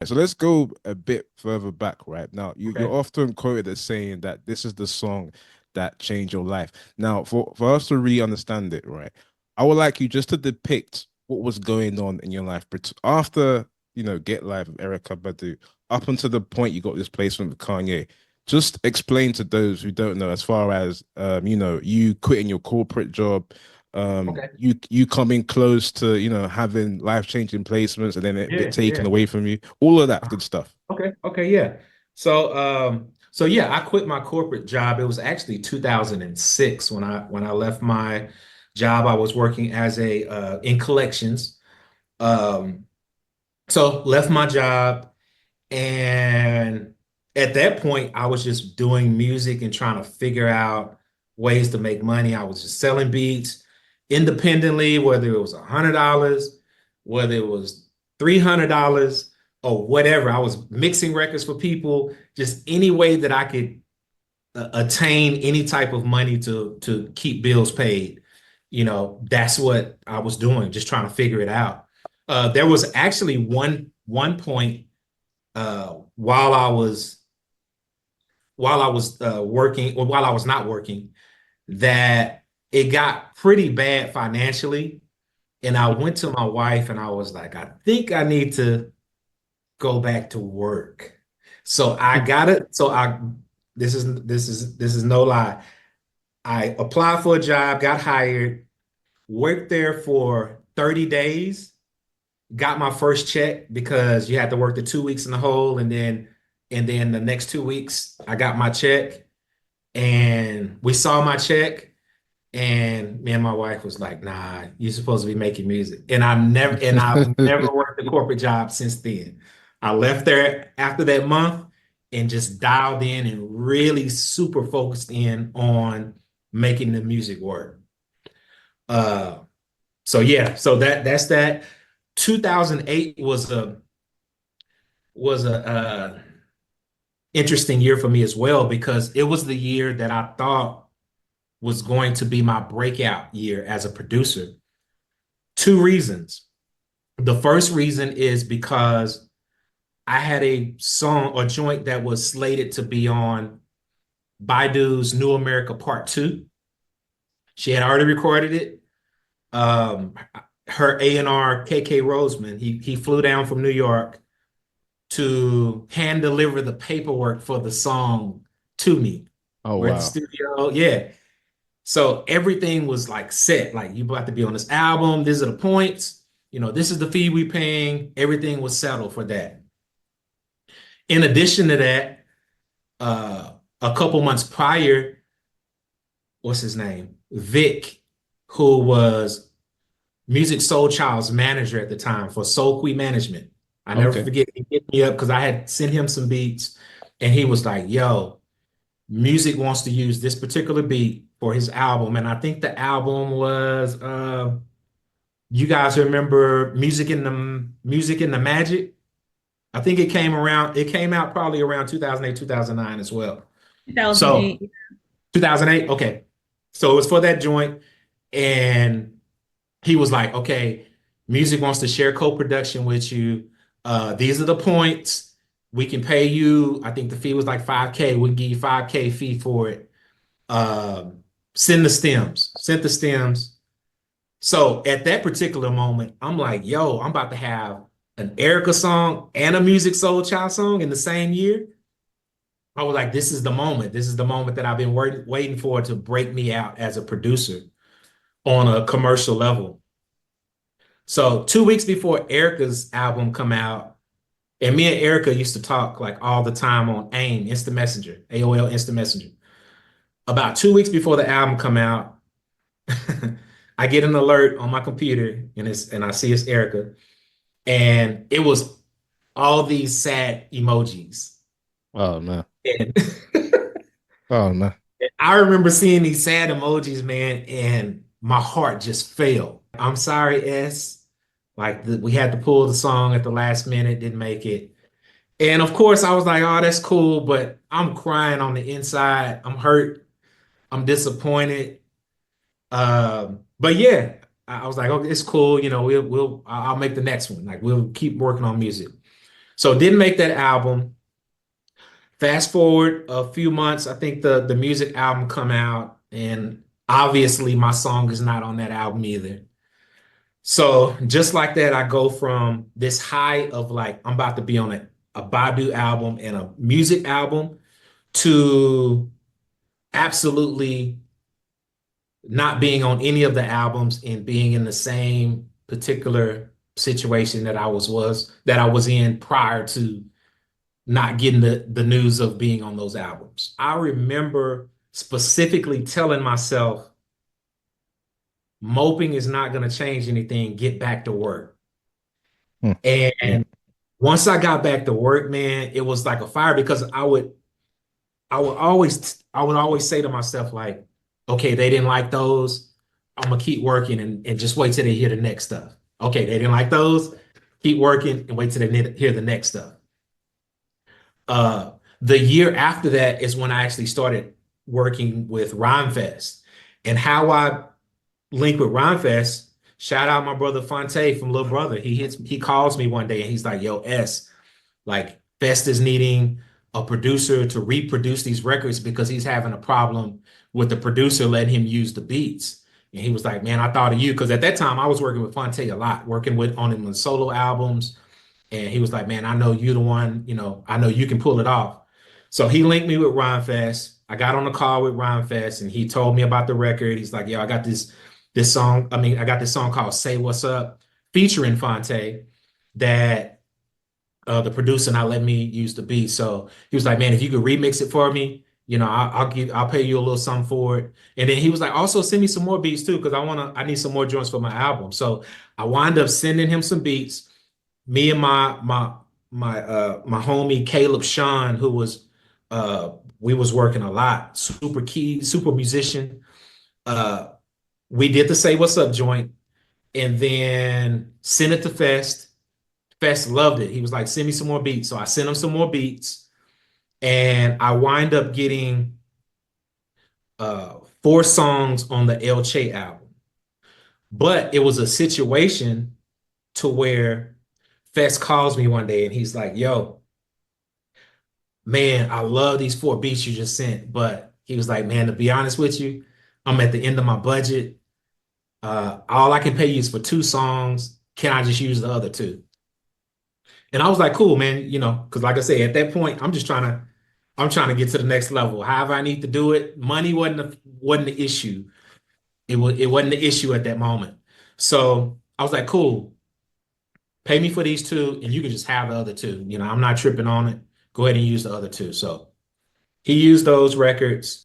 So let's go a bit further back, right? Now, you're Okay. often quoted as saying that this is the song that changed your life. Now, for us to really understand it, right, I would like you just to depict what was going on in your life after, Get Live with Erica Badu, up until the point you got this placement with Kanye. Just explain to those who don't know, as far as you quitting your corporate job, Okay. you coming close to having life-changing placements and then it bit Yeah, taken yeah. away from you, all of that good stuff. Okay, okay, yeah. So yeah, I quit my corporate job. It was actually 2006 when I left my job. I was working as a in collections. Um, so left my job, and at that point, I was just doing music and trying to figure out ways to make money. I was just selling beats independently, whether it was $100, whether it was $300 or whatever. I was mixing records for people, just any way that I could attain any type of money to keep bills paid. That's what I was doing, just trying to figure it out. There was actually one point while I was working, or while I was not working, that it got pretty bad financially. And I went to my wife and I was like, I think I need to go back to work. So I got it. So I this is no lie. I applied for a job, got hired, worked there for 30 days, got my first check because you had to work the 2 weeks in the hole, and then the next 2 weeks I got my check, and we saw my check, and me and my wife was like, nah, you're supposed to be making music. And I've never worked a corporate job since then. I left there after that month and just dialed in and really super focused in on making the music work. Uh so yeah, so that's that. 2008 was a interesting year for me as well because it was the year that I thought was going to be my breakout year as a producer. Two reasons. The first reason is because I had a song or joint that was slated to be on Baidu's New America Part 2. She had already recorded it. Um, Her A&R, KK Roseman, he flew down from New York to hand deliver the paperwork for the song to me. Oh We're at the wow. studio. Yeah. So everything was like set. Like, you about to be on this album. These are the points. This is the fee we paying. Everything was settled for that. In addition to that, uh, a couple months prior, what's his name? Vic, who was Music Soul Child's manager at the time for Soul Queen Management. I never Okay. forget, he hit me up because I had sent him some beats, and he was like, yo, Music wants to use this particular beat for his album. And I think the album was you guys remember Music in the Magic? I think it came out probably around 2008, 2009 as well. So 2008. 2008, okay. So it was for that joint. And he was like, okay, Music wants to share co-production with you. These are the points. We can pay you. I think the fee was like 5K. We can give you 5K fee for it. Send the stems. Sent the stems. So at that particular moment, I'm like, yo, I'm about to have an Erica song and a Music Soul Child song in the same year. I was like, this is the moment. This is the moment that I've been waiting for to break me out as a producer on a commercial level. So 2 weeks before Erica's album come out, and me and Erica used to talk like all the time on AIM, Instant Messenger, AOL Instant Messenger. About 2 weeks before the album come out, I get an alert on my computer, and I see it's Erica, and it was all these sad emojis. Oh man. And Oh man. I remember seeing these sad emojis, man, and my heart just fell. I'm sorry, S. We had to pull the song at the last minute, didn't make it. And of course, I was like, oh, that's cool, but I'm crying on the inside. I'm hurt. I'm disappointed. But yeah, I was like, okay, it's cool. I'll make the next one. Like, we'll keep working on music. So didn't make that album. Fast forward a few months, I think the music album come out, and obviously my song is not on that album either. So just like that, I go from this high of like I'm about to be on a Badu album and a music album to absolutely not being on any of the albums and being in the same particular situation that I was in prior to not getting the news of being on those albums. I remember specifically telling myself, moping is not going to change anything, get back to work. Hmm. Yeah. And once I got back to work, man, it was like a fire because I would always say to myself, like, okay, they didn't like those. I'm gonna keep working and just wait till they hear the next stuff. Okay, they didn't like those. Keep working and wait till they hear the next stuff. Uh, the year after that is when I actually started working with Rhymefest. And how I link with Rhymefest, shout out my brother Phonte from Little Brother. He calls me one day and he's like, yo, S, like Fest is needing a producer to reproduce these records because he's having a problem with the producer letting him use the beats. And he was like, man, I thought of you. Because at that time I was working with Phonte a lot, working with on him on solo albums. And he was like, man, I know you the one, I know you can pull it off. So he linked me with Rhymefest. I got on the call with Rhymefest and he told me about the record. He's like, yo, I got this song. I mean, I got this song called Say What's Up featuring Phonte that the producer not let me use the beat. So he was like, man, if you could remix it for me, I'll pay you a little something for it. And then he was like, also send me some more beats too, because I need some more joints for my album. So I wind up sending him some beats. Me and my homie Caleb Sean, who was we was working a lot, super key, super musician. Uh, we did the Say What's Up joint and then sent it to Fest. Fest loved it. He was like, send me some more beats. So I sent him some more beats and I wind up getting four songs on the El Che album. But it was a situation to where Fest calls me one day and he's like, yo, man, I love these four beats you just sent. But he was like, man, to be honest with you, I'm at the end of my budget. All I can pay you is for two songs. Can I just use the other two? And I was like, cool, man, because like I say, at that point, I'm trying to get to the next level. However I need to do it. Money wasn't the issue. It wasn't the issue at that moment. So I was like, cool, pay me for these two, and you can just have the other two. I'm not tripping on it. Go ahead and use the other two. So he used those records.